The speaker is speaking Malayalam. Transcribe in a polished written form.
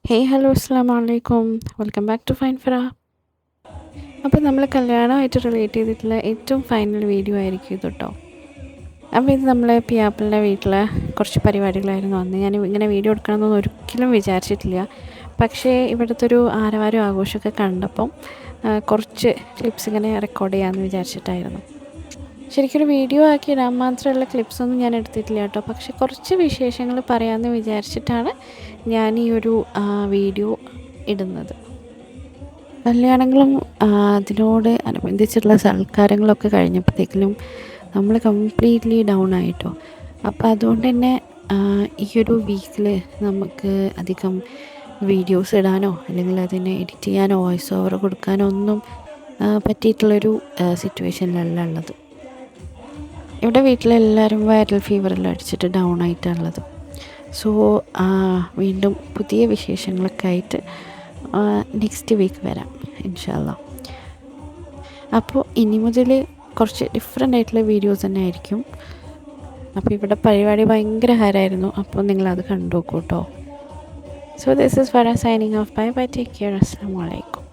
ഹലോ അസ്സലാമു അലൈക്കും. Welcome back to fine Farah. അപ്പോൾ നമ്മൾ കല്യാണമായിട്ട് റിലേറ്റ് ചെയ്തിട്ടുള്ള ഏറ്റവും ഫൈനൽ വീഡിയോ ആയിരിക്കും ഇത് കേട്ടോ. അപ്പോൾ ഇത് നമ്മൾ പിയാപ്പിളിൻ്റെ വീട്ടിൽ കുറച്ച് പരിപാടികളായിരുന്നു. അന്ന് ഞാൻ ഇങ്ങനെ വീഡിയോ എടുക്കണമെന്നൊന്നും ഒരിക്കലും വിചാരിച്ചിട്ടില്ല. പക്ഷേ ഇവിടുത്തെ ഒരു ആരവാരം ആഘോഷമൊക്കെ കണ്ടപ്പം കുറച്ച് ക്ലിപ്സ് ഇങ്ങനെ റെക്കോർഡ് ചെയ്യാമെന്ന് വിചാരിച്ചിട്ടായിരുന്നു. ശരിക്കൊരു വീഡിയോ ആക്കി ഇടാൻ മാത്രമുള്ള ക്ലിപ്സൊന്നും ഞാൻ എടുത്തിട്ടില്ല കേട്ടോ. പക്ഷെ കുറച്ച് വിശേഷങ്ങൾ പറയാമെന്ന് വിചാരിച്ചിട്ടാണ് ഞാൻ ഈ ഒരു വീഡിയോ ഇടുന്നത്. കല്യാണങ്ങളും അതിനോട് അനുബന്ധിച്ചുള്ള സൽക്കാരങ്ങളൊക്കെ കഴിഞ്ഞപ്പോഴത്തേക്കിലും നമ്മൾ കംപ്ലീറ്റ്ലി ഡൗൺ ആയിട്ടോ. അപ്പോൾ അതുകൊണ്ട് തന്നെ ഈ ഒരു വീക്കിൽ നമുക്ക് അധികം വീഡിയോസ് ഇടാനോ അല്ലെങ്കിൽ അതിനെ എഡിറ്റ് ചെയ്യാനോ വോയിസ് ഓവർ കൊടുക്കാനോ ഒന്നും പറ്റിയിട്ടുള്ളൊരു സിറ്റുവേഷനിലല്ല ഉള്ളത്. ഇവിടെ വീട്ടിലെല്ലാവരും വൈറൽ ഫീവറിൽ അടിച്ചിട്ട് ഡൗൺ ആയിട്ടുള്ളത്. സോ വീണ്ടും പുതിയ വിശേഷങ്ങളൊക്കെ ആയിട്ട് നെക്സ്റ്റ് വീക്ക് വരാം ഇൻഷാ അല്ലാഹ്. അപ്പോൾ ഇനി മുതൽ കുറച്ച് ഡിഫറെൻ്റ് ആയിട്ടുള്ള വീഡിയോസ് തന്നെ ആയിരിക്കും. അപ്പോൾ ഇവിടെ പരിപാടി ഭയങ്കര ഹരമായിരുന്നു. അപ്പോൾ നിങ്ങളത് കണ്ടു നോക്കൂ കേട്ടോ. So this is Farah signing off. Bye bye, take care, അസ്സലാമു അലൈക്കും.